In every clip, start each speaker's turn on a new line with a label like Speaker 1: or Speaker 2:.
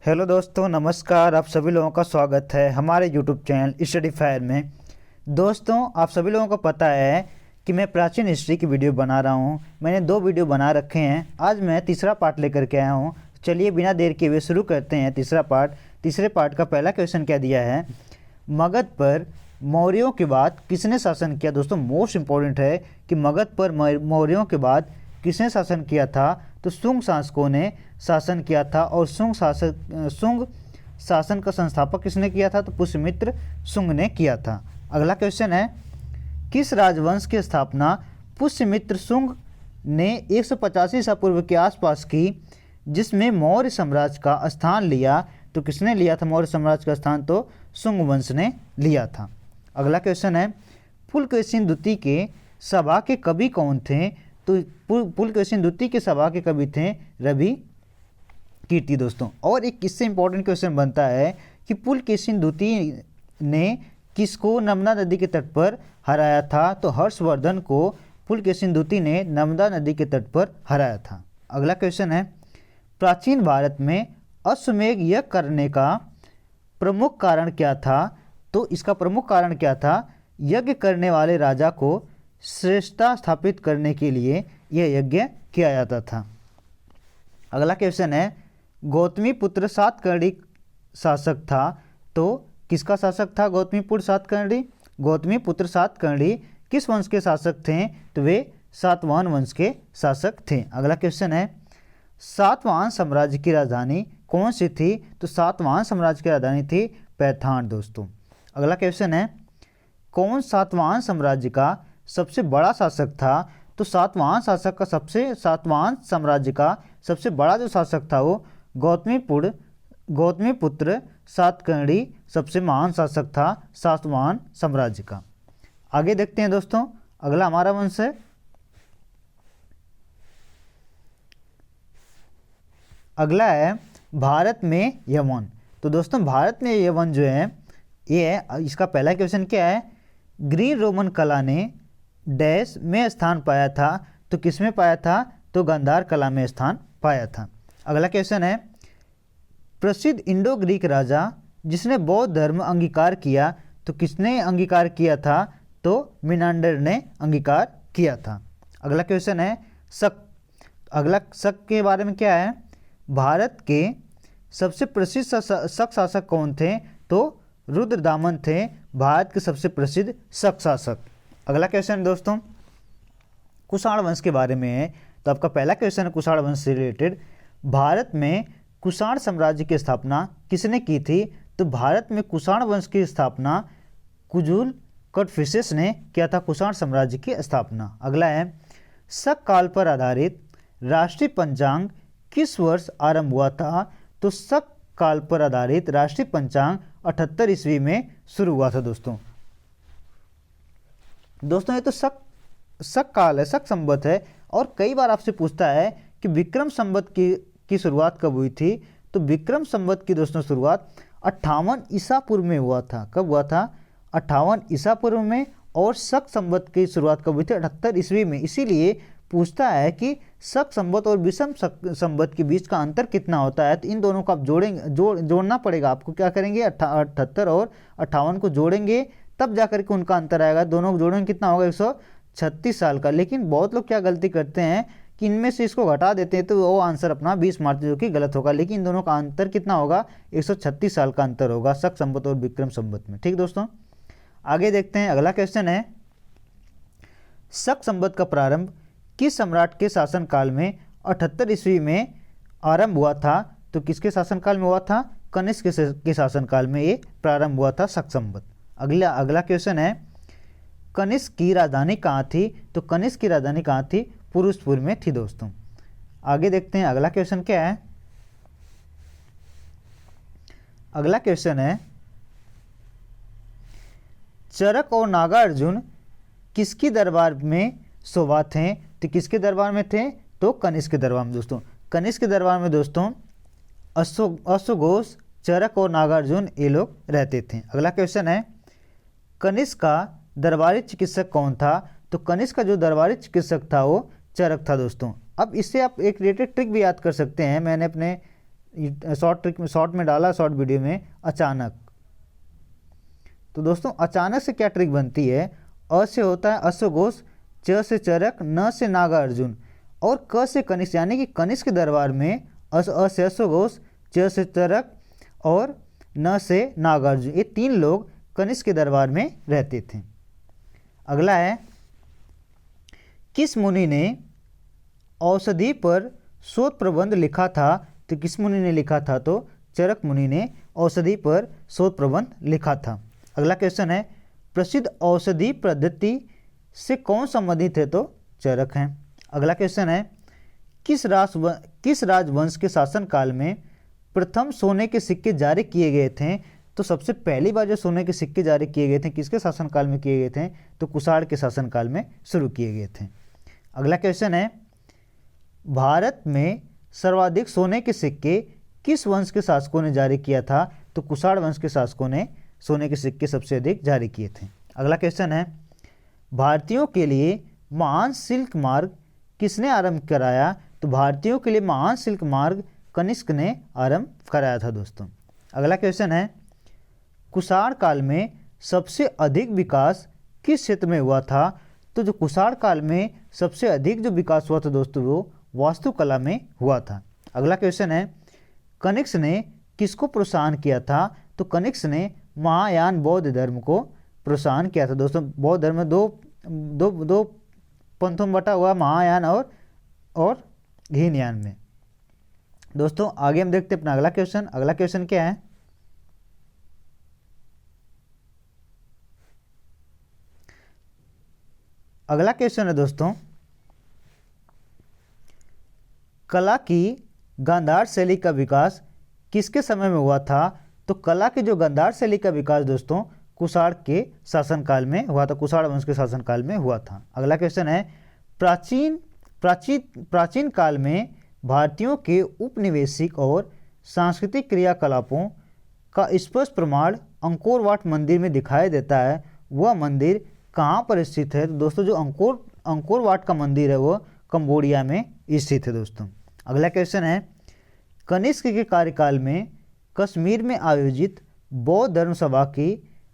Speaker 1: Hello दोस्तों, नमस्कार। आप सभी लोगों का स्वागत है हमारे यूट्यूब चैनल स्टडी फायर में। दोस्तों, आप सभी लोगों को पता है कि मैं प्राचीन हिस्ट्री की वीडियो बना रहा हूं। मैंने 2 वीडियो बना रखे हैं। आज मैं तीसरा पार्ट लेकर के आया हूं। चलिए बिना देर किए हुए शुरू करते हैं तीसरा पार्ट। तीसरे पार्ट का पहला क्वेश्चन क्या दिया है, मगध पर मौर्यों के बाद किसने शासन किया। दोस्तों, मोस्ट इंपॉर्टेंट है कि मगध पर मौर्यों के बाद किसने शासन किया था। तो शुंग शासकों ने शासन किया था। और शुंग शासन का संस्थापक किसने किया था। तो पुष्यमित्र शुंग ने किया था। अगला क्वेश्चन है, किस राजवंश की स्थापना पुष्यमित्र शुंग ने 185 ईसा पूर्व के आसपास की, जिसमें मौर्य साम्राज्य का स्थान लिया। तो किसने लिया था मौर्य साम्राज्य का स्थान। तो शुंग वंश ने लिया था। अगला क्वेश्चन है, पुलकेशिन द्वितीय के सभा के कवि कौन थे। तो पुलकेशिन द्वितीय के सभा के कवि थे रवि कीर्ति। दोस्तों, और एक इससे इंपॉर्टेंट क्वेश्चन बनता है कि पुलकेशिन द्वितीय ने किसको नर्मदा नदी के तट पर हराया था। तो हर्षवर्धन को पुलकेशिन द्वितीय ने नर्मदा नदी के तट पर हराया था। अगला क्वेश्चन है, प्राचीन भारत में अश्वमेध यज्ञ करने का प्रमुख कारण क्या था। तो इसका प्रमुख कारण क्या था, यज्ञ करने वाले राजा को श्रेष्ठता स्थापित करने के लिए यह यज्ञ किया जाता था। अगला क्वेश्चन है, गौतमी पुत्र सातकर्णी शासक था। तो किसका शासक था गौतमी पुत्र सातकर्णी। गौतमी पुत्र सातकर्णी किस वंश के शासक थे। तो वे सातवाहन वंश के शासक थे। अगला क्वेश्चन है, सातवाहन साम्राज्य की राजधानी कौन सी थी। तो सातवाहन साम्राज्य की राजधानी थी पैठान। दोस्तों, अगला क्वेश्चन है, कौन सातवाहन साम्राज्य का सबसे बड़ा शासक था। तो सातवाहन साम्राज्य का सबसे बड़ा जो शासक था वो गौतमी पुत्र सातकर्णी सबसे महान शासक था सातवाहन साम्राज्य का। आगे देखते हैं दोस्तों, अगला हमारा वंश है, अगला है भारत में यवन। तो दोस्तों, भारत में यवन जो है ये है, इसका पहला क्वेश्चन क्या है, ग्रीक रोमन कला ने डैश में स्थान पाया था। तो किस में पाया था। तो गांधार कला में स्थान पाया था। अगला क्वेश्चन है, प्रसिद्ध इंडो ग्रीक राजा जिसने बौद्ध धर्म अंगीकार किया। तो किसने अंगीकार किया था। तो मिनांडर ने अंगीकार किया था। अगला क्वेश्चन है, शक के बारे में क्या है, भारत के सबसे प्रसिद्ध शक शासक कौन थे। तो रुद्रदामन थे भारत के सबसे प्रसिद्ध शक शासक। अगला क्वेश्चन दोस्तों, कुषाण वंश के बारे में है। तो आपका पहला क्वेश्चन है कुषाण वंश से रिलेटेड, भारत में कुषाण साम्राज्य की स्थापना किसने की थी। तो भारत में कुषाण वंश की स्थापना कुजुल कटफिसेस ने किया था, कुषाण साम्राज्य की स्थापना। अगला है, शक काल पर आधारित राष्ट्रीय पंचांग किस वर्ष आरंभ हुआ था। तो शक काल पर आधारित राष्ट्रीय पंचांग 78 ईस्वी में शुरू हुआ था। दोस्तों ये तो शक काल है, शक संवत है। और कई बार आपसे पूछता है कि विक्रम संवत की शुरुआत कब हुई थी। तो विक्रम संवत की दोस्तों शुरुआत 58 ईसा पूर्व में हुआ था। कब हुआ था, 58 ईसा पूर्व में। और शक संवत की शुरुआत कब हुई थी, 78 ईस्वी में। इसीलिए पूछता है कि शक संवत और विषम संवत के बीच का अंतर कितना होता है। तो इन दोनों को आप जोड़ना पड़ेगा आपको। क्या करेंगे, 78 और 58 को जोड़ेंगे, तब जाकर के उनका अंतर आएगा। दोनों को जोड़ेंगे कितना होगा, 136 साल का। लेकिन बहुत लोग क्या गलती करते हैं कि इनमें से इसको घटा देते हैं, तो वो आंसर अपना 20 मार्च जो कि गलत होगा। लेकिन इन दोनों का अंतर कितना होगा, 136 साल का अंतर होगा शक संवत और विक्रम संवत में। ठीक दोस्तों, आगे देखते हैं। अगला क्वेश्चन है, शक संवत का प्रारंभ किस सम्राट के शासनकाल में 78 ईस्वी में आरंभ हुआ था। तो किसके शासनकाल में हुआ था, कनिष्क के शासनकाल में ये प्रारंभ हुआ था शक संवत। अगला क्वेश्चन है, कनिष्क की राजधानी कहाँ थी। तो कनिष्क की राजधानी कहाँ थी, पुरुषपुर में थी। दोस्तों, आगे देखते हैं अगला क्वेश्चन क्या है। अगला क्वेश्चन है, चरक और नागार्जुन किसकी दरबार में शोभा थे। तो किसके दरबार में थे, तो कनिष्क के दरबार में। दोस्तों, कनिष्क के दरबार में दोस्तों अश्वघोष, चरक और नागार्जुन ये लोग रहते थे। अगला क्वेश्चन है, कनिष्क का दरबारी चिकित्सक कौन था। तो कनिष्क का जो दरबारी चिकित्सक था वो चरक था। दोस्तों, अब इससे आप एक रिलेटेड ट्रिक भी याद कर सकते हैं। मैंने अपने शॉर्ट में डाला, शॉर्ट वीडियो में, अचानक। तो दोस्तों अचानक से क्या ट्रिक बनती है? अ से होता है अश्वघोष, च से चरक, न से नागार्जुन और क से कनिष्क, यानी कि कनिष्क के दरबार में अ से अश्वघोष, च से चरक और न से नागार्जुन, ये 3 लोग कनिष्क के दरबार में रहते थे। अगला है, किस मुनि ने औषधि पर शोध प्रबंध लिखा था? तो किस मुनि ने लिखा था? तो चरक मुनि ने औषधि पर शोध प्रबंध लिखा था। अगला क्वेश्चन है, प्रसिद्ध औषधि पद्धति से कौन संबंधित है? तो चरक हैं। अगला क्वेश्चन है, किस राजवंश के शासनकाल में प्रथम सोने के सिक्के जारी किए गए थे? तो सबसे पहली बार जो सोने के सिक्के जारी किए गए थे किसके शासनकाल में किए गए थे? तो कुषाण के शासनकाल में शुरू किए गए थे। अगला क्वेश्चन है, भारत में सर्वाधिक सोने के सिक्के किस वंश के शासकों ने जारी किया था? तो कुषाण वंश के शासकों ने सोने के सिक्के सबसे अधिक जारी किए थे। अगला क्वेश्चन है, भारतीयों के लिए महान सिल्क मार्ग किसने आरंभ कराया? तो भारतीयों के लिए महान सिल्क मार्ग कनिष्क ने आरंभ कराया था दोस्तों। अगला क्वेश्चन है, कुषाण काल में सबसे अधिक विकास किस क्षेत्र में हुआ था? तो जो कुषाण काल में सबसे अधिक जो विकास हुआ था दोस्तों वो वास्तुकला में हुआ था। अगला क्वेश्चन है, कनिष्क ने किसको प्रोत्साहन किया था? तो कनिष्क ने महायान बौद्ध धर्म को प्रोत्साहन किया था दोस्तों। बौद्ध धर्म दो पंथों में बटा हुआ, महायान और हीनयान में। दोस्तों आगे हम देखते हैं अपना अगला क्वेश्चन। अगला क्वेश्चन क्या है? अगला क्वेश्चन है दोस्तों, कला की गांधार शैली का विकास किसके समय में हुआ था? तो कला की जो गांधार शैली का विकास दोस्तों कुषाण के शासनकाल में हुआ था, कुषाण वंश के शासनकाल में हुआ था। अगला क्वेश्चन है, प्राचीन काल में भारतीयों के उपनिवेशिक और सांस्कृतिक क्रियाकलापों का स्पष्ट प्रमाण अंकोर वाट मंदिर में दिखाई देता है। वह मंदिर कहाँ पर स्थित है? तो दोस्तों जो अंकोर वाट का मंदिर है वो कंबोडिया में स्थित है दोस्तों। अगला क्वेश्चन है, कनिष्क के कार्यकाल में कश्मीर में आयोजित बौद्ध धर्म सभा की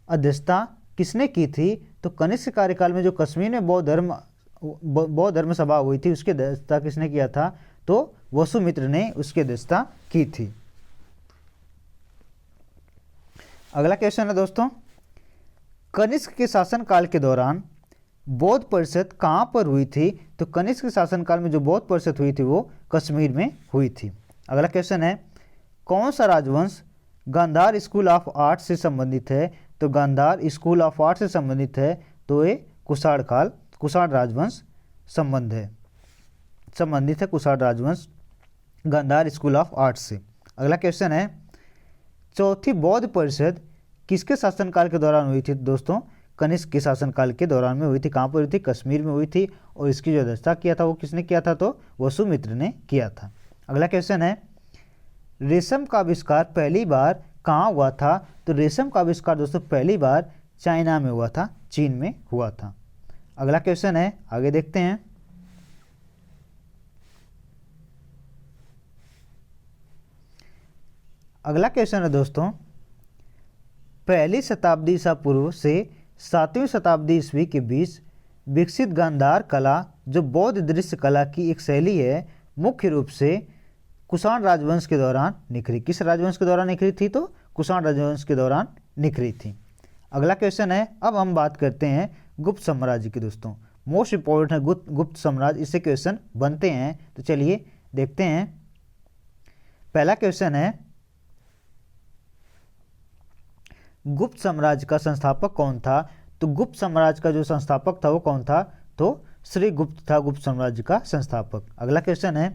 Speaker 1: अध्यक्षता किसने की थी? तो कनिष्क कार्यकाल में जो कश्मीर में बौद्ध धर्म सभा हुई थी उसकी अध्यक्षता किसने किया था? तो वसुमित्र ने उसकी अध्यक्षता की थी। अगला क्वेश्चन है दोस्तों, कनिष्क के शासनकाल के दौरान बौद्ध परिषद कहाँ पर हुई थी? तो कनिष्क के शासनकाल में जो बौद्ध परिषद हुई थी वो कश्मीर में हुई थी। अगला क्वेश्चन है, कौन सा राजवंश गांधार स्कूल ऑफ आर्ट से संबंधित है? तो गांधार स्कूल ऑफ आर्ट से संबंधित है, तो ये कुषाण राजवंश संबंधित है कुषाण राजवंश गांधार स्कूल ऑफ आर्ट से। अगला क्वेश्चन है, चौथी बौद्ध परिषद किसके शासनकाल के दौरान हुई थी? दोस्तों कनिष्क के शासनकाल के दौरान में हुई थी। कहाँ पर हुई थी? कश्मीर में हुई थी। और इसकी जो अध्यक्षता किया था वो किसने किया था? तो वसुमित्र ने किया था। अगला क्वेश्चन है, रेशम का आविष्कार पहली बार कहाँ हुआ था? तो रेशम का आविष्कार दोस्तों पहली बार चाइना में हुआ था, चीन में हुआ था। अगला क्वेश्चन है, आगे देखते हैं। अगला क्वेश्चन है दोस्तों, पहली शताब्दी ईसा पूर्व से 7वीं शताब्दी ईस्वी के बीच विकसित गांधार कला जो बौद्ध दृश्य कला की एक शैली है, मुख्य रूप से कुषाण राजवंश के दौरान निखरी। किस राजवंश के दौरान निखरी थी? तो कुषाण राजवंश के दौरान निखरी थी। अगला क्वेश्चन है, अब हम बात करते हैं गुप्त साम्राज्य की दोस्तों। मोस्ट इंपॉर्टेंट है गुप्त साम्राज्य, इससे क्वेश्चन बनते हैं। तो चलिए देखते हैं। पहला क्वेश्चन है, गुप्त साम्राज्य का संस्थापक कौन था? तो गुप्त साम्राज्य का जो संस्थापक था वो कौन था? तो श्री गुप्त था गुप्त साम्राज्य का संस्थापक। अगला क्वेश्चन है,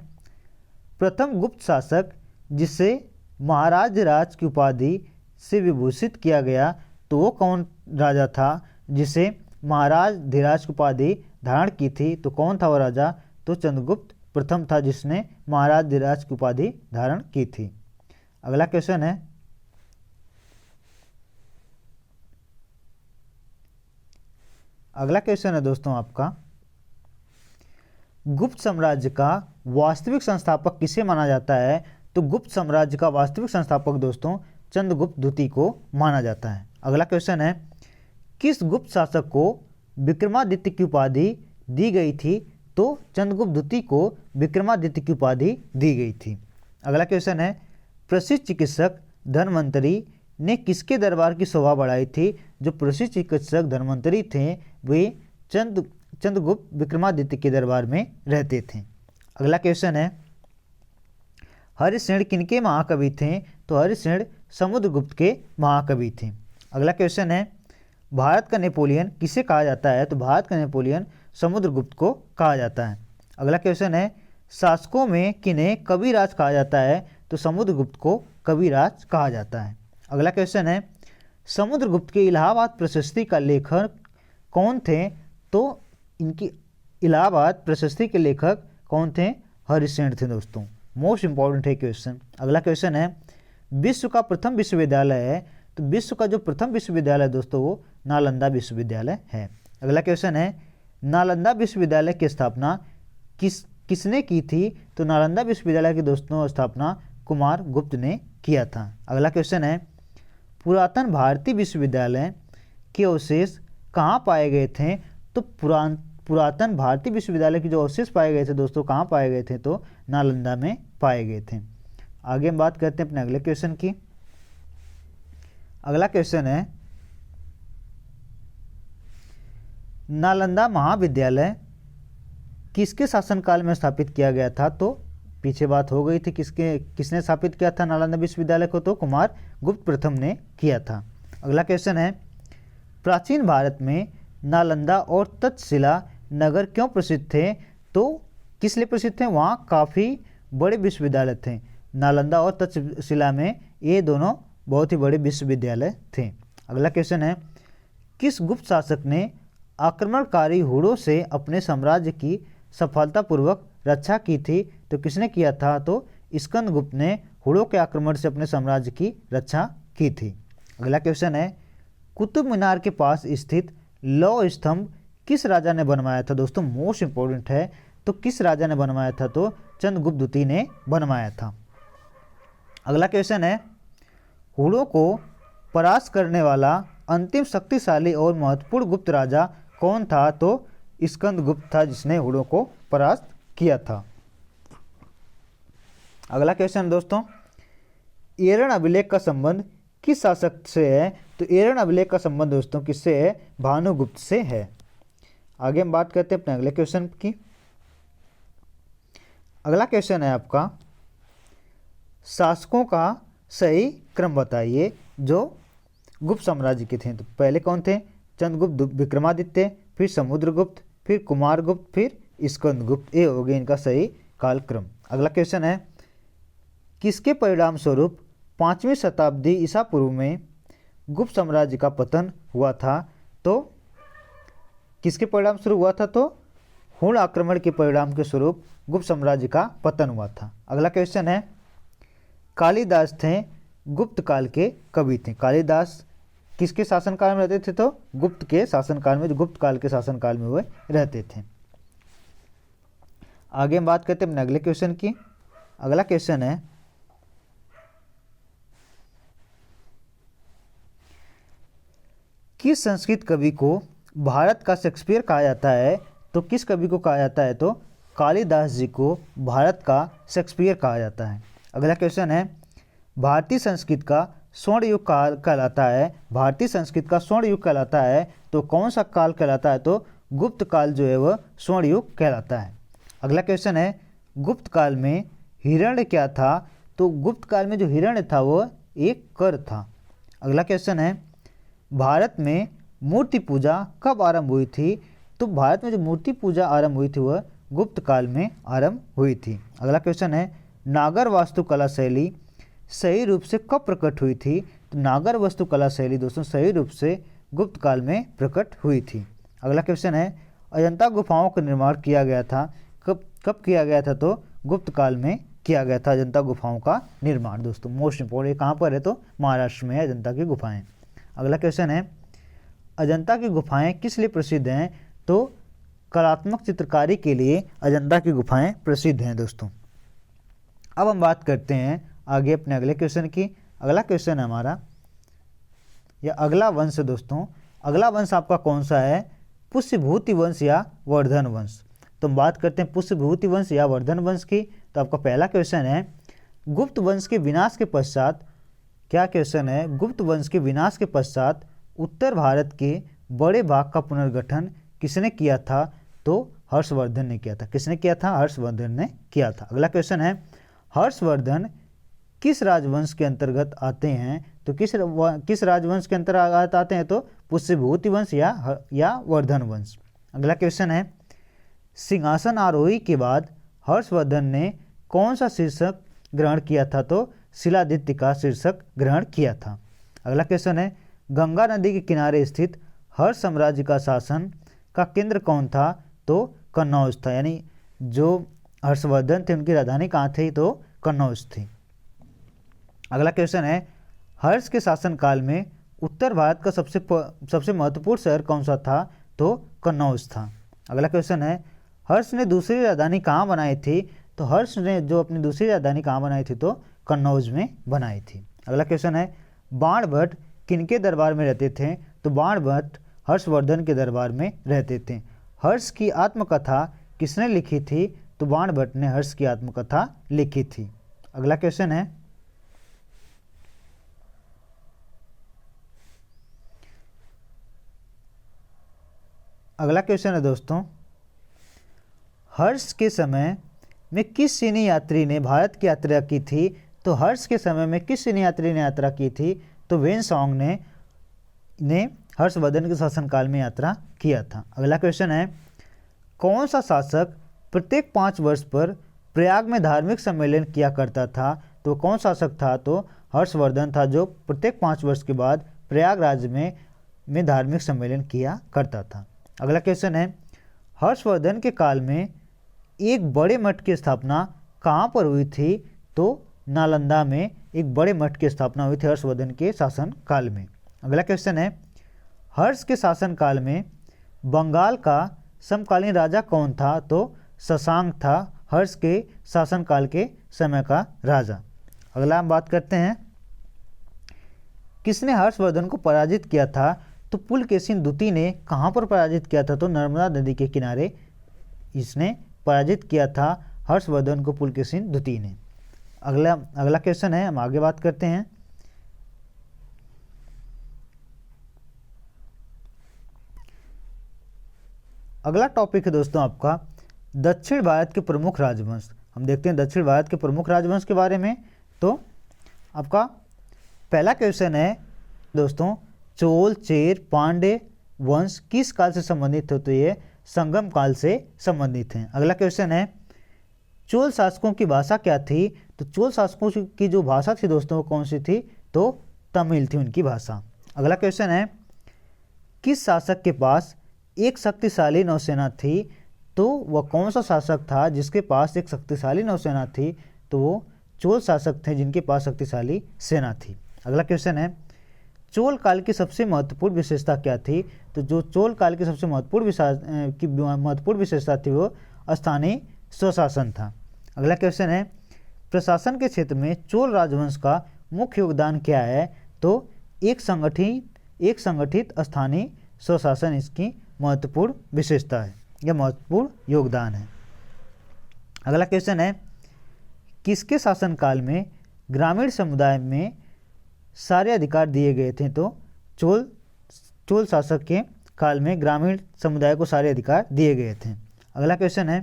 Speaker 1: प्रथम गुप्त शासक जिसे महाराज राज की उपाधि से विभूषित किया गया, तो वो कौन राजा था जिसे महाराज धीराज की उपाधि धारण की थी? तो कौन था वो राजा? तो चंद्रगुप्त प्रथम था जिसने महाराज धीराज की उपाधि धारण की थी। अगला क्वेश्चन है, अगला क्वेश्चन है दोस्तों आपका, गुप्त साम्राज्य का वास्तविक संस्थापक किसे माना जाता है? तो तो गुप्त साम्राज्य का वास्तविक संस्थापक दोस्तों चंद्रगुप्त द्वितीय को माना जाता है। अगला क्वेश्चन है, किस गुप्त शासक को विक्रमादित्य की उपाधि दी गई थी? तो चंद्रगुप्त द्वितीय को विक्रमादित्य की उपाधि दी गई थी। अगला क्वेश्चन है, प्रसिद्ध चिकित्सक धन्वंतरी ने किसके दरबार की शोभा बढ़ाई थी? जो प्रसिद्ध चिकित्सक धन्वंतरी थे वे चंद्रगुप्त विक्रमादित्य के दरबार में रहते थे। अगला क्वेश्चन है, हरिश्चंद्र किनके महाकवि थे? तो हरिश्चंद्र समुद्रगुप्त के महाकवि थे। अगला क्वेश्चन है, भारत का नेपोलियन किसे कहा जाता है? तो भारत का नेपोलियन समुद्रगुप्त को कहा जाता है। अगला क्वेश्चन है, शासकों में किन्हें कविराज कहा जाता है? तो समुद्रगुप्त को कविराज कहा जाता है। अगला क्वेश्चन है, समुद्रगुप्त के इलाहाबाद प्रशस्ति का लेखक कौन थे? तो इनकी इलाहाबाद प्रशस्ति के लेखक कौन थे? हरिश्चंद्र थे दोस्तों। मोस्ट इंपॉर्टेंट है क्वेश्चन। अगला क्वेश्चन है, विश्व का प्रथम विश्वविद्यालय है? तो विश्व का जो प्रथम विश्वविद्यालय दोस्तों वो नालंदा विश्वविद्यालय है। अगला क्वेश्चन है, नालंदा विश्वविद्यालय की स्थापना किसने की थी? तो नालंदा विश्वविद्यालय की दोस्तों स्थापना कुमार गुप्त ने किया था। अगला क्वेश्चन है, पुरातन भारतीय विश्वविद्यालय के अवशेष कहाँ पाए गए थे? तो पुरातन भारतीय विश्वविद्यालय के जो अवशेष पाए गए थे दोस्तों कहाँ पाए गए थे? तो नालंदा में पाए गए थे। आगे हम बात करते हैं अपने अगले क्वेश्चन की। अगला क्वेश्चन है, नालंदा महाविद्यालय किसके शासनकाल में स्थापित किया गया था? तो पीछे बात हो गई थी किसने स्थापित किया था नालंदा विश्वविद्यालय को? तो कुमार गुप्त प्रथम ने किया था। अगला क्वेश्चन है, प्राचीन भारत में नालंदा और तक्षशिला नगर क्यों प्रसिद्ध थे? तो किस लिए प्रसिद्ध थे? वहाँ काफ़ी बड़े विश्वविद्यालय थे। नालंदा और तक्षशिला में ये दोनों बहुत ही बड़े विश्वविद्यालय थे। अगला क्वेश्चन है, किस गुप्त शासक ने आक्रमणकारी हुड़ों से अपने साम्राज्य की सफलतापूर्वक रक्षा की थी? तो किसने किया था? तो स्कंदगुप्त ने हुड़ों के आक्रमण से अपने साम्राज्य की रक्षा की थी। अगला क्वेश्चन है, कुतुब मीनार के पास स्थित लौह स्तंभ किस राजा ने बनवाया था? दोस्तों मोस्ट इंपॉर्टेंट है। तो किस राजा ने बनवाया था? तो चंद्रगुप्त द्वितीय ने बनवाया था। अगला क्वेश्चन है, हुड़ों को परास्त करने वाला अंतिम शक्तिशाली और महत्वपूर्ण गुप्त राजा कौन था? तो स्कंदगुप्त था जिसने हुड़ों को परास्त किया था। अगला क्वेश्चन दोस्तों, एरन अभिलेख का संबंध किस शासक से है? तो एरन अभिलेख का संबंध दोस्तों किससे है? भानुगुप्त से है। आगे हम बात करते हैं अपने अगले क्वेश्चन की। अगला क्वेश्चन है आपका, शासकों का सही क्रम बताइए जो गुप्त साम्राज्य के थे। तो पहले कौन थे? चंद्रगुप्त विक्रमादित्य, फिर समुद्रगुप्त, फिर कुमारगुप्त, फिर स्कंदगुप्त। ये हो गया इनका सही कालक्रम। अगला क्वेश्चन है, किसके परिणाम स्वरूप 5वीं शताब्दी ईसा पूर्व में गुप्त साम्राज्य का पतन हुआ था? तो किसके परिणाम स्वरूप हुआ था? तो हुण आक्रमण के परिणाम के स्वरूप गुप्त साम्राज्य का पतन हुआ था। अगला क्वेश्चन है, कालिदास थे गुप्त काल के कवि थे। कालिदास किसके शासनकाल में रहते थे? तो गुप्त के शासनकाल में, जो गुप्त काल के शासनकाल में हुए रहते थे। आगे हम बात करते हैं अपने अगले क्वेश्चन की। अगला क्वेश्चन है, किस संस्कृत कवि को भारत का शेक्सपियर कहा जाता है? तो किस कवि को कहा जाता है? तो कालिदास जी को भारत का शेक्सपियर कहा जाता है। अगला क्वेश्चन है, भारतीय संस्कृत का स्वर्ण युग काल कहलाता है। भारतीय संस्कृत का स्वर्ण युग कहलाता है तो कौन सा काल कहलाता है? तो गुप्त काल जो है वह स्वर्ण युग कहलाता है। अगला क्वेश्चन है, गुप्त काल में हिरण्य क्या था? तो गुप्त काल में जो हिरण्य था वह एक कर था। अगला क्वेश्चन है, भारत में मूर्ति पूजा कब आरंभ हुई थी? तो भारत में जो मूर्ति पूजा आरंभ हुई थी वह गुप्त काल में आरंभ हुई थी। अगला क्वेश्चन है, नागर वास्तुकला शैली सही रूप से कब प्रकट हुई थी? तो नागर वास्तुकला शैली दोस्तों सही रूप से गुप्त काल में प्रकट हुई थी। अगला क्वेश्चन है, अजंता गुफाओं का निर्माण किया गया था कब किया गया था? तो गुप्त काल में किया गया था अजंता गुफाओं का निर्माण। दोस्तों मोस्ट इंपॉर्टेंट कहाँ पर है? तो महाराष्ट्र में है अजंता की गुफाएं। अगला क्वेश्चन है, अजंता की गुफाएं किस लिए प्रसिद्ध हैं? तो कलात्मक चित्रकारी के लिए अजंता की गुफाएं प्रसिद्ध हैं दोस्तों। अब हम बात करते हैं आगे अपने अगले क्वेश्चन की। अगला क्वेश्चन है हमारा, या अगला वंश दोस्तों, अगला वंश आपका कौन सा है, पुष्यभूति वंश या वर्धन वंश। तो हम बात करते हैं पुष्यभूति वंश या वर्धन वंश की। तो आपका पहला क्वेश्चन है, गुप्त वंश के विनाश के पश्चात, क्या क्वेश्चन है, गुप्त वंश के विनाश के पश्चात उत्तर भारत के बड़े भाग का पुनर्गठन किसने किया था। तो हर्षवर्धन ने किया था। किसने किया था, हर्षवर्धन ने किया था। अगला क्वेश्चन है, हर्षवर्धन किस राजवंश के अंतर्गत आते हैं। तो किस राजवंश के अंतर्गत आते हैं, तो पुष्यभूति वंश या वर्धन वंश। अगला क्वेश्चन है, सिंहासन आरोही के बाद हर्षवर्धन ने कौन सा शीर्षक ग्रहण किया था। तो शिलादित्य का शीर्षक ग्रहण किया था। अगला क्वेश्चन है, गंगा नदी के किनारे स्थित हर्ष साम्राज्य का शासन का केंद्र कौन था। तो कन्नौज था। यानी जो हर्षवर्धन थे उनकी राजधानी कहाँ थी, तो कन्नौज थी। अगला क्वेश्चन है, हर्ष के शासनकाल में उत्तर भारत का सबसे महत्वपूर्ण शहर कौन सा था। तो कन्नौज था। अगला क्वेश्चन है, हर्ष ने दूसरी राजधानी कहाँ बनाई थी। तो हर्ष ने जो अपनी दूसरी राजधानी कहाँ बनाई थी, तो कन्नौज में बनाई थी। अगला क्वेश्चन है, बाणभट्ट किनके दरबार में रहते थे। तो बाणभट्ट हर्षवर्धन के दरबार में रहते थे। हर्ष की आत्मकथा किसने लिखी थी। तो बाणभट्ट ने हर्ष की आत्मकथा लिखी थी। अगला क्वेश्चन है, अगला क्वेश्चन है दोस्तों, हर्ष के समय में किस चीनी यात्री ने भारत की यात्रा की थी। तो हर्ष के समय में किस चीनी यात्री ने यात्रा की थी। तो वेनसोंग ने हर्षवर्धन के शासनकाल में यात्रा किया था। अगला क्वेश्चन है, कौन सा शासक प्रत्येक 5 वर्ष पर प्रयाग में धार्मिक सम्मेलन किया करता था। तो कौन शासक था। तो हर्षवर्धन था, जो प्रत्येक 5 वर्ष के बाद प्रयागराज में धार्मिक सम्मेलन किया करता था। अगला क्वेश्चन है, हर्षवर्धन के काल में एक बड़े मठ की स्थापना कहाँ पर हुई थी। तो नालंदा में एक बड़े मठ की स्थापना हुई थी हर्षवर्धन के शासन काल में। अगला क्वेश्चन है, हर्ष के शासन काल में बंगाल का समकालीन राजा कौन था। तो शशांक था, हर्ष के शासन काल के समय का राजा। अगला हम बात करते हैं, किसने हर्षवर्धन को पराजित किया था। तो पुलकेशिन द्वितीय ने कहाँ पर पराजित किया था। तो नर्मदा नदी के किनारे इसने पराजित किया था हर्षवर्धन को पुलकेशिन द्वितीय ने। अगला क्वेश्चन है, हम आगे बात करते हैं। अगला टॉपिक है दोस्तों आपका दक्षिण भारत के प्रमुख राजवंश। हम देखते हैं दक्षिण भारत के प्रमुख राजवंश के बारे में। तो आपका पहला क्वेश्चन है दोस्तों, चोल, चेर, पांड्य वंश किस काल से संबंधित है। तो ये संगम काल से संबंधित हैं। अगला क्वेश्चन है, चोल शासकों की भाषा क्या थी। तो चोल शासकों की जो भाषा थी दोस्तों वो कौन सी थी। तो तमिल थी उनकी भाषा। अगला क्वेश्चन है, किस शासक के पास एक शक्तिशाली नौसेना थी। तो वह कौन सा शासक था जिसके पास एक शक्तिशाली नौसेना थी। तो वो चोल शासक थे जिनके पास शक्तिशाली सेना थी। अगला क्वेश्चन है, चोल काल की सबसे महत्वपूर्ण विशेषता क्या थी। तो जो चोल काल की सबसे महत्वपूर्ण विशेषता थी वो स्थानीय स्वशासन था। अगला क्वेश्चन है, प्रशासन के क्षेत्र में चोल राजवंश का मुख्य योगदान क्या है। तो एक संगठित स्थानीय स्वशासन इसकी महत्वपूर्ण विशेषता है या महत्वपूर्ण योगदान है। अगला क्वेश्चन है, किसके शासनकाल में ग्रामीण समुदाय में सारे अधिकार दिए गए थे। तो चोल शासक के काल में ग्रामीण समुदाय को सारे अधिकार दिए गए थे। अगला क्वेश्चन है,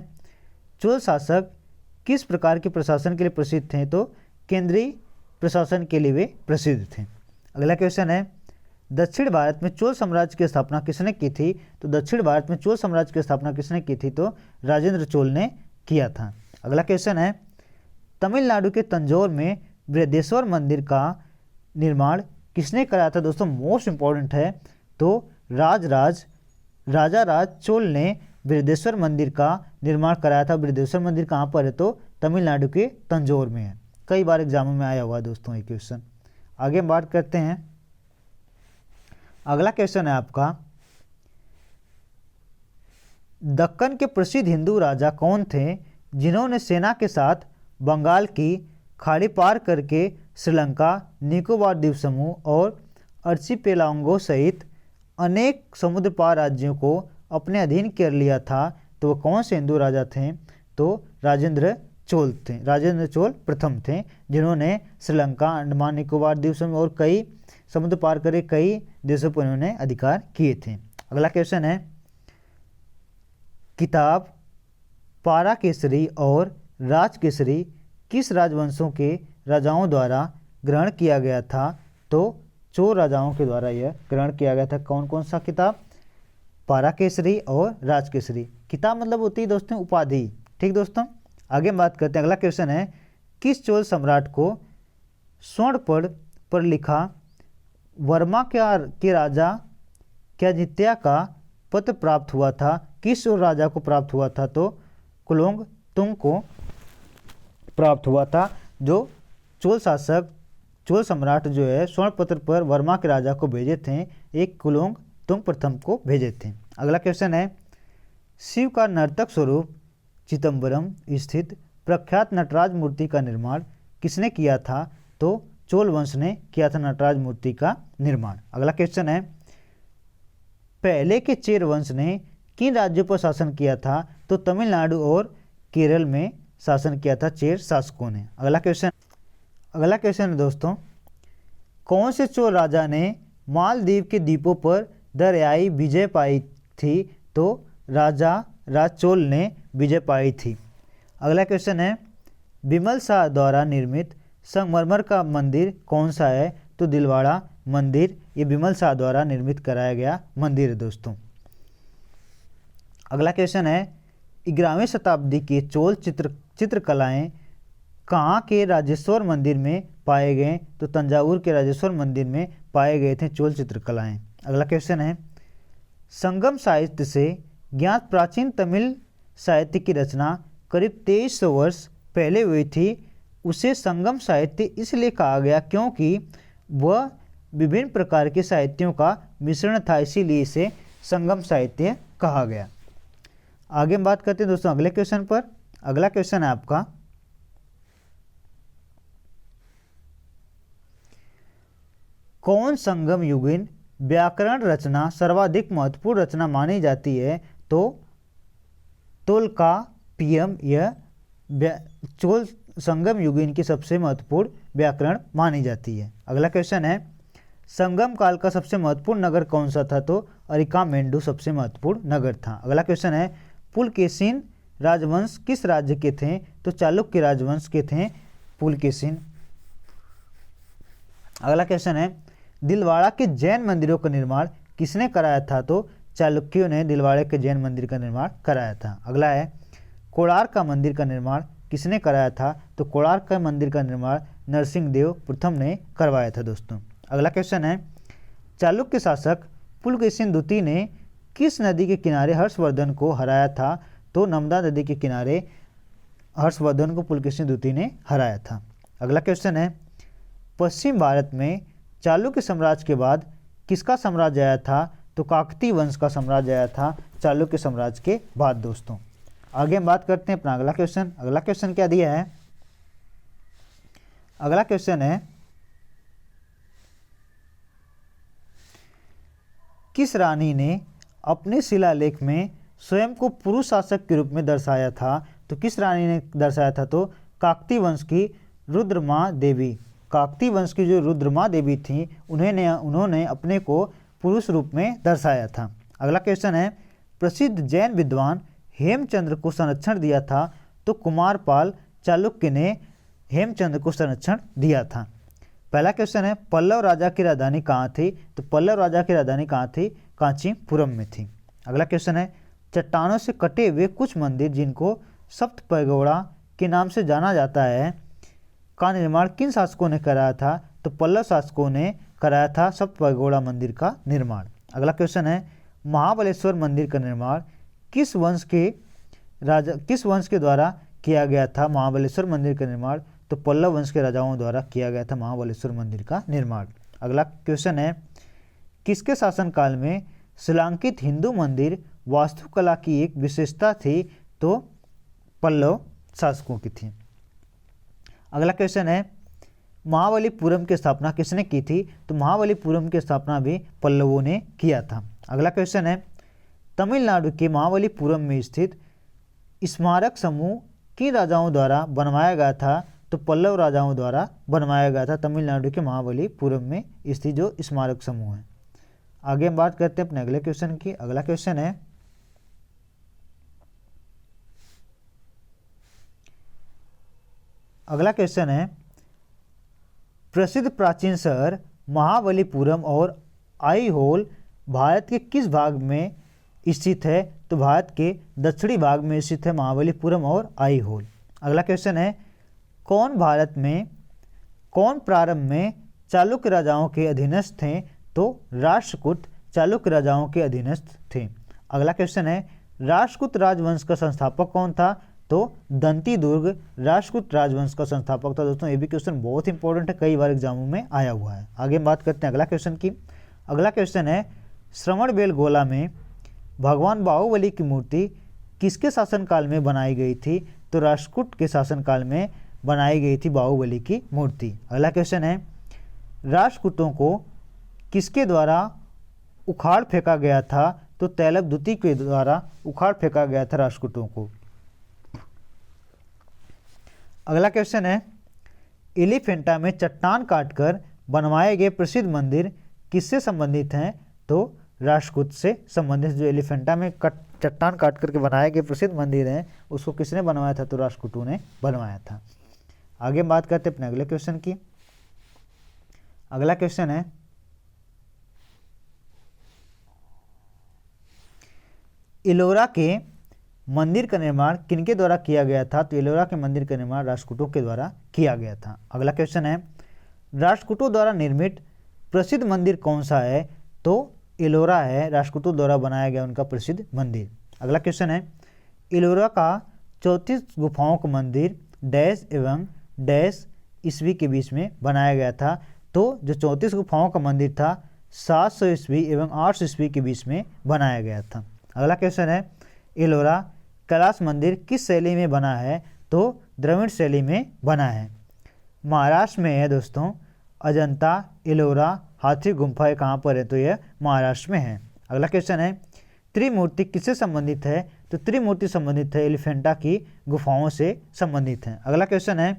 Speaker 1: चोल शासक किस प्रकार के प्रशासन के लिए प्रसिद्ध थे। तो केंद्रीय प्रशासन के लिए वे प्रसिद्ध थे। अगला क्वेश्चन है, दक्षिण भारत में चोल साम्राज्य की स्थापना किसने की थी। तो दक्षिण भारत में चोल साम्राज्य की स्थापना किसने की थी। तो राजेंद्र चोल ने किया था। अगला क्वेश्चन है, तमिलनाडु के तंजौर में बृहदेश्वर मंदिर का निर्माण किसने कराया था। दोस्तों मोस्ट इंपॉर्टेंट है। तो राजा राज चोल ने बृहदेश्वर मंदिर का निर्माण कराया था। बृहदेश्वर मंदिर कहाँ पर है। तो तमिलनाडु के तंजौर में है। कई बार एग्जामों में आया हुआ दोस्तों ये क्वेश्चन। आगे हम बात करते हैं, अगला क्वेश्चन है आपका, दक्कन के प्रसिद्ध हिंदू राजा कौन थे जिन्होंने सेना के साथ बंगाल की खाड़ी पार करके श्रीलंका, निकोबार द्वीप समूह और अर्चिपेलागो सहित अनेक समुद्र पार राज्यों को अपने अधीन कर लिया था। तो वो कौन से हिंदू राजा थे? तो राजेंद्र चोल थे। राजेंद्र चोल प्रथम थे जिन्होंने श्रीलंका, अंडमान निकोबार द्वीप समूह और कई समुद्र पार करे कई देशों पर उन्होंने अधिकार किए थे। अगला क्वेश्चन है, किताब पारा केसरी और राज केसरी किस राजवंशों के राजाओं द्वारा ग्रहण किया गया था? तो चोल राजाओं के द्वारा यह ग्रहण किया गया था। कौन कौन सा किताब? पारा केसरी और राज केसरी। किताब मतलब होती है दोस्तों उपाधि। ठीक दोस्तों, आगे बात करते हैं। अगला क्वेश्चन है, किस चोल सम्राट को स्वर्ण पर लिखा वर्मा के राजा क्याजित्या का पत्र प्राप्त हुआ था? किस चोल राजा को प्राप्त हुआ था? तो कुलोंग तुंग को प्राप्त हुआ था। जो चोल शासक, चोल सम्राट जो है स्वर्ण पत्र पर वर्मा के राजा को भेजे थे, एक कुलोंग तुंग प्रथम को भेजे थे। अगला क्वेश्चन है, शिव का नर्तक स्वरूप चिदम्बरम स्थित प्रख्यात नटराज मूर्ति का निर्माण किसने किया था? तो चोल वंश ने किया था नटराज मूर्ति का निर्माण। अगला क्वेश्चन है, पहले के चेर वंश ने किन राज्यों पर शासन किया था? तो तमिलनाडु और केरल में शासन किया था चेर शासकों ने। अगला क्वेश्चन है दोस्तों, कौन से चोल राजा ने मालदीव के द्वीपों पर दरियाई विजय पाई थी? तो राजा राजचोल ने विजय पाई थी। अगला क्वेश्चन है, बिमल शाह द्वारा निर्मित संगमरमर का मंदिर कौन सा है? तो दिलवाड़ा मंदिर, ये बिमल शाह द्वारा निर्मित कराया गया मंदिर है दोस्तों। अगला क्वेश्चन है, 11वीं शताब्दी के चोल चित्रकलाएं कहाँ के राजेश्वर मंदिर में पाए गए? तो तंजावुर के राजेश्वर मंदिर में पाए गए थे चोल चित्रकलाएं। अगला क्वेश्चन है, संगम साहित्य से ज्ञात प्राचीन तमिल साहित्य की रचना करीब 2300 वर्ष पहले हुई थी। उसे संगम साहित्य इसलिए कहा गया क्योंकि वह विभिन्न प्रकार के साहित्यों का मिश्रण था, इसीलिए इसे संगम साहित्य कहा गया। आगे हम बात करते हैं दोस्तों अगले क्वेश्चन पर। अगला क्वेश्चन है आपका, कौन संगम युगीन व्याकरण रचना सर्वाधिक महत्वपूर्ण रचना मानी जाती है? तो तोल्काप्पियम यह चोल संगम युगीन की सबसे महत्वपूर्ण व्याकरण मानी जाती है। अगला क्वेश्चन है, संगम काल का सबसे महत्वपूर्ण नगर कौन सा था? तो अरिकामेंडु सबसे महत्वपूर्ण नगर था। अगला क्वेश्चन है, पुलकेशिन राजवंश किस राज्य के थे? तो चालुक्य राजवंश के थे पुलकेशिन। अगला क्वेश्चन है, दिलवाड़ा के जैन मंदिरों का निर्माण किसने कराया था? तो चालुक्यों ने दिलवाड़े के जैन मंदिर का निर्माण कराया था। अगला है, कोणार्क का मंदिर का निर्माण किसने कराया था? तो कोणार्क का मंदिर का निर्माण नरसिंहदेव प्रथम ने करवाया था दोस्तों। अगला क्वेश्चन है, चालुक्य शासक पुलकेशिन द्वितीय ने किस नदी के किनारे हर्षवर्धन को हराया था? तो नर्मदा नदी के किनारे हर्षवर्धन को पुलकेशिन द्वितीय ने हराया था। अगला क्वेश्चन है, पश्चिम भारत में चालुक्य साम्राज्य के बाद किसका साम्राज्य आया था? तो काकतीय वंश का साम्राज्य आया था चालुक्य साम्राज्य के बाद दोस्तों। आगे हम बात करते हैं अपना अगला क्वेश्चन। अगला क्वेश्चन क्या दिया है? अगला क्वेश्चन है, किस रानी ने अपने शिलालेख में स्वयं को पुरुष शासक के रूप में दर्शाया था? तो किस रानी ने दर्शाया था? तो काकतीय वंश की रुद्रमा देवी। काकतीय वंश की जो रुद्रमा देवी थी उन्होंने अपने को पुरुष रूप में दर्शाया था। अगला क्वेश्चन है, प्रसिद्ध जैन विद्वान हेमचंद्र को संरक्षण दिया था? तो कुमारपाल चालुक्य ने हेमचंद्र को संरक्षण दिया था। पहला क्वेश्चन है, पल्लव राजा की राजधानी कहाँ थी? तो पल्लव राजा की राजधानी कहाँ थी? कांचीपुरम में थी। अगला क्वेश्चन है, चट्टानों से कटे हुए कुछ मंदिर जिनको सप्त पैगोड़ा के नाम से जाना जाता है का निर्माण किन शासकों ने कराया था? तो पल्लव शासकों ने कराया था सप्त पैगोड़ा मंदिर का निर्माण। अगला क्वेश्चन है, महाबलेश्वर मंदिर का निर्माण किस वंश के द्वारा किया गया था? महाबलेश्वर मंदिर का निर्माण तो पल्लव वंश के राजाओं द्वारा किया गया था महाबलेश्वर मंदिर का निर्माण। अगला क्वेश्चन है, किसके शासनकाल में शिलांकित हिंदू मंदिर वास्तुकला की एक विशेषता थी? तो पल्लव शासकों की थी। अगला क्वेश्चन है महाबलीपुरम की स्थापना किसने की थी? तो महाबलीपुरम की स्थापना भी पल्लवों ने किया था। अगला क्वेश्चन है तमिलनाडु के महाबलीपुरम में स्थित स्मारक समूह किन राजाओं द्वारा बनवाया गया था? तो पल्लव राजाओं द्वारा बनवाया गया था तमिलनाडु के महाबलीपुरम में स्थित जो स्मारक समूह है। आगे हम बात करते हैं अपने अगले क्वेश्चन की। अगला क्वेश्चन है प्रसिद्ध प्राचीन शहर महाबलीपुरम और आईहोल भारत के किस भाग में स्थित है? तो भारत के दक्षिणी भाग में स्थित है महाबलीपुरम और आईहोल। अगला क्वेश्चन है कौन प्रारंभ में चालुक्य राजाओं के अधीनस्थ थे? तो राष्ट्रकूट चालुक्य राजाओं के अधीनस्थ थे। अगला क्वेश्चन है राष्ट्रकूट राजवंश का संस्थापक कौन था? तो दंती दुर्ग राष्ट्रकूट राजवंश का संस्थापक था। दोस्तों ये भी क्वेश्चन बहुत इंपॉर्टेंट है, कई बार एग्जामों में आया हुआ है। आगे हम बात करते हैं अगला क्वेश्चन की। अगला क्वेश्चन है श्रवणबेलगोला में भगवान बाहुबली की मूर्ति किसके शासनकाल में बनाई गई थी? तो राष्ट्रकूट के शासनकाल में बनाई गई थी बाहुबली की मूर्ति। अगला क्वेश्चन है राष्ट्रकूटों को किसके द्वारा उखाड़ फेंका गया था? तो तैलभ द्वितीय के द्वारा उखाड़ फेंका गया था राष्ट्रकूटों को। अगला क्वेश्चन है एलिफेंटा में चट्टान काटकर बनवाए गए प्रसिद्ध मंदिर किससे संबंधित हैं? तो राष्ट्रकूट से संबंधित। जो एलिफेंटा में चट्टान काट करके बनाए गए प्रसिद्ध मंदिर हैं उसको किसने बनवाया था? तो राष्ट्रकूटों ने बनवाया था। आगे बात करते हैं अपने अगले क्वेश्चन की। अगला क्वेश्चन है इलोरा के मंदिर का निर्माण किनके द्वारा किया गया था? तो इलोरा के मंदिर का निर्माण राष्ट्रकूटों के द्वारा किया गया था। अगला क्वेश्चन है राष्ट्रकूटों द्वारा निर्मित प्रसिद्ध मंदिर कौन सा है? तो इलोरा है, राष्ट्रकूटों द्वारा बनाया गया उनका प्रसिद्ध मंदिर। अगला क्वेश्चन है इलोरा का 34 गुफाओं का मंदिर डैश एवं डैश ईस्वी के बीच में बनाया गया था। तो जो 34 गुफाओं का मंदिर था 700 ईस्वी एवं 800 ईस्वी के बीच में बनाया गया था। अगला क्वेश्चन है इलोरा कैलाश मंदिर किस शैली में बना है? तो द्रविड़ शैली में बना है। महाराष्ट्र में है दोस्तों अजंता इलोरा हाथी गुम्फा कहाँ पर है? तो यह महाराष्ट्र में है। अगला क्वेश्चन है त्रिमूर्ति किससे संबंधित है? तो त्रिमूर्ति संबंधित है एलिफेंटा की गुफाओं से संबंधित है। अगला क्वेश्चन है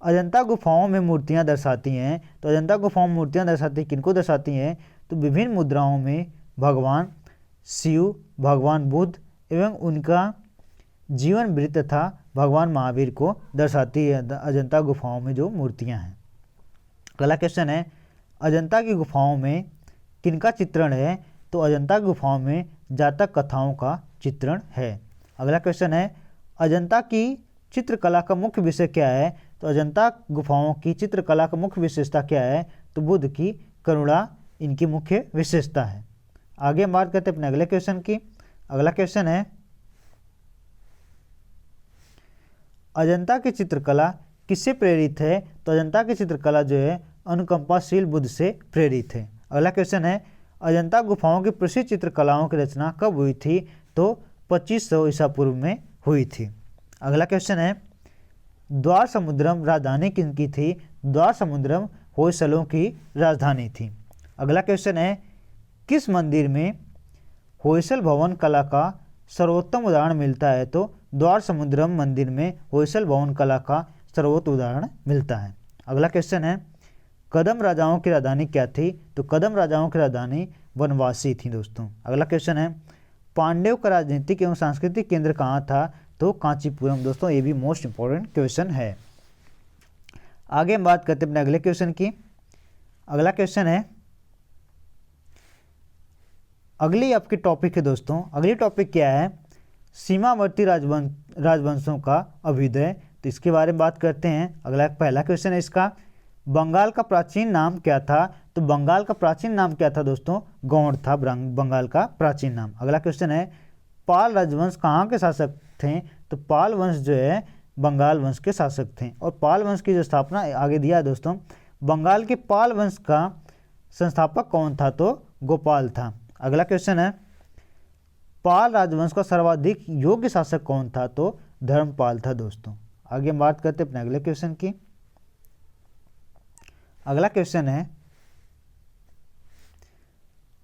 Speaker 1: अजंता गुफाओं में मूर्तियाँ दर्शाती हैं। तो अजंता गुफाओं में मूर्तियाँ दर्शाती किनको दर्शाती हैं? तो विभिन्न मुद्राओं में भगवान शिव, भगवान बुद्ध एवं उनका जीवन वृत्त तथा भगवान महावीर को दर्शाती है अजंता गुफाओं में जो मूर्तियां हैं। अगला क्वेश्चन है अजंता की गुफाओं में किनका चित्रण है? तो अजंता गुफाओं में जातक कथाओं का चित्रण है। अगला क्वेश्चन है अजंता की चित्रकला का मुख्य विषय क्या है? तो अजंता गुफाओं की चित्रकला का मुख्य विशेषता क्या है? तो बुद्ध की करुणा इनकी मुख्य विशेषता है। आगे हम बात करते हैं अपने अगले क्वेश्चन की। अगला क्वेश्चन है अजंता की चित्रकला किससे प्रेरित है? तो अजंता की चित्रकला जो है अनुकंपाशील बुद्ध से प्रेरित है। अगला क्वेश्चन है अजंता गुफाओं की प्रसिद्ध चित्रकलाओं की रचना कब हुई थी? तो 2500 ईसा पूर्व में हुई थी। अगला क्वेश्चन है द्वार समुद्रम राजधानी किनकी थी? द्वार समुद्रम होयसलों की राजधानी थी। अगला क्वेश्चन है किस मंदिर में होयसल भवन कला का सर्वोत्तम उदाहरण मिलता है? तो द्वार समुद्रम मंदिर में होयसल भवन कला का सर्वोत्तम उदाहरण मिलता है। अगला क्वेश्चन है कदम राजाओं की राजधानी क्या थी? तो कदम राजाओं की राजधानी वनवासी थी दोस्तों। अगला क्वेश्चन है पांड्यों का राजनीतिक एवं सांस्कृतिक केंद्र कहाँ था? तो कांचीपुरम। दोस्तों ये भी मोस्ट इंपॉर्टेंट क्वेश्चन है। आगे हम बात करते हैं अपने अगले क्वेश्चन की। अगला क्वेश्चन है अगली आपकी टॉपिक है दोस्तों, अगली टॉपिक क्या है? सीमावर्ती राजवंशों का अभ्युदय। तो इसके बारे में बात करते हैं। अगला पहला क्वेश्चन है इसका बंगाल का प्राचीन नाम क्या था? तो बंगाल का प्राचीन नाम क्या था दोस्तों? गौड़ था बंगाल का प्राचीन नाम। अगला क्वेश्चन है पाल राजवंश कहाँ के शासक थे? तो पाल वंश जो है बंगाल वंश के शासक थे। और पाल वंश की जो स्थापना आगे दिया है दोस्तों, बंगाल के पाल वंश का संस्थापक कौन था? तो गोपाल था। अगला क्वेश्चन है पाल राजवंश का सर्वाधिक योग्य शासक कौन था? तो धर्मपाल था दोस्तों। आगे हम बात करते हैं अपने अगले क्वेश्चन की। अगला क्वेश्चन है,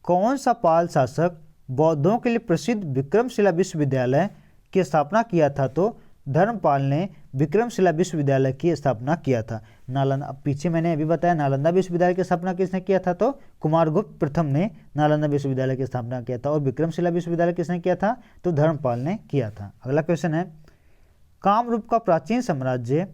Speaker 1: कौन सा पाल शासक बौद्धों के लिए प्रसिद्ध विक्रमशिला विश्वविद्यालय की स्थापना किया था? तो धर्मपाल ने विक्रमशिला विश्वविद्यालय की स्थापना किया था। नालंदा, पीछे मैंने अभी बताया नालंदा विश्वविद्यालय की स्थापना किसने किया था? तो कुमारगुप्त प्रथम ने नालंदा विश्वविद्यालय की स्थापना किया था। और विक्रमशिला विश्वविद्यालय किसने किया था? तो धर्मपाल ने किया था। अगला क्वेश्चन है, कामरूप का प्राचीन साम्राज्य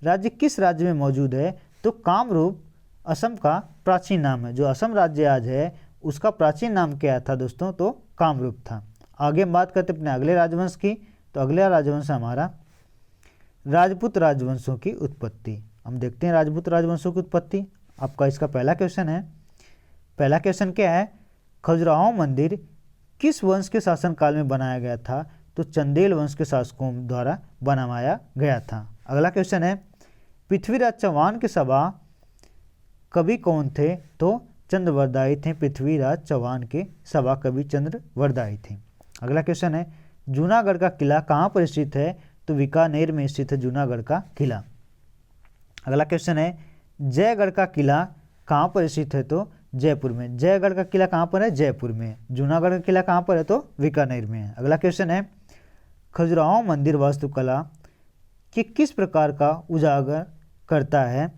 Speaker 1: राज्य किस राज्य में मौजूद है? तो कामरूप असम का प्राचीन नाम है। जो असम राज्य आज है उसका प्राचीन नाम क्या था दोस्तों? तो कामरूप था। आगे हम बात करते अपने अगले राजवंश की। तो अगला राजवंश हमारा राजपूत राजवंशों की उत्पत्ति। हम देखते हैं राजपूत राजवंशों की उत्पत्ति। आपका इसका पहला क्वेश्चन है। पहला क्वेश्चन क्या है? खजुराहो मंदिर किस वंश के शासनकाल में बनाया गया था? तो चंदेल वंश के शासकों द्वारा बनवाया गया था। अगला क्वेश्चन है, पृथ्वीराज चौहान के सभा कवि कौन थे? तो चंद्रवरदायी थे। पृथ्वीराज चौहान के सभा कवि चंद्रवरदायी थे। अगला क्वेश्चन है, जूनागढ़ का किला कहाँ पर स्थित है? तो बीकानेर में स्थित है जूनागढ़ का किला। अगला क्वेश्चन है, जयगढ़ का किला कहाँ पर स्थित है? तो जयपुर में। जयगढ़ का किला कहाँ पर है? जयपुर में। जूनागढ़ का किला कहाँ पर है? तो बीकानेर में है। अगला क्वेश्चन है, खजुराहो मंदिर वास्तुकला के किस प्रकार का उजागर करता है?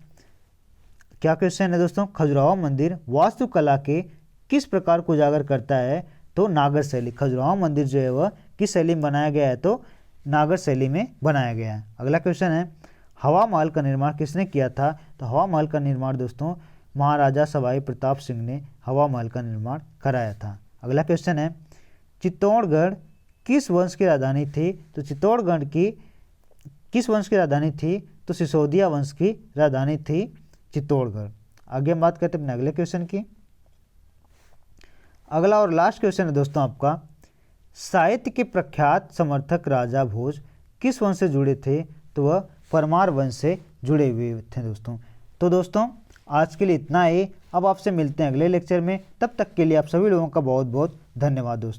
Speaker 1: क्या क्वेश्चन है दोस्तों? खजुराहो मंदिर वास्तुकला के किस प्रकार को उजागर करता है? तो नागर शैली। खजुराहो मंदिर जो है वह किस शैली में बनाया गया है? तो नागर शैली में बनाया गया है। अगला क्वेश्चन है, हवा महल का निर्माण किसने किया था? तो हवा महल का निर्माण दोस्तों महाराजा सवाई प्रताप सिंह ने हवा महल का निर्माण कराया था। अगला क्वेश्चन है, चित्तौड़गढ़ किस वंश की राजधानी थी? तो चित्तौड़गढ़ की किस वंश की राजधानी थी? तो सिसोदिया वंश की राजधानी थी चित्तौड़गढ़। आगे हम बात करते हैं अपने अगले क्वेश्चन की। अगला और लास्ट क्वेश्चन है दोस्तों आपका, साहित्य के प्रख्यात समर्थक राजा भोज किस वंश से जुड़े थे? तो वह परमार वंश से जुड़े हुए थे दोस्तों। तो दोस्तों आज के लिए इतना ही। अब आपसे मिलते हैं अगले लेक्चर में। तब तक के लिए आप सभी लोगों का बहुत बहुत धन्यवाद दोस्तों।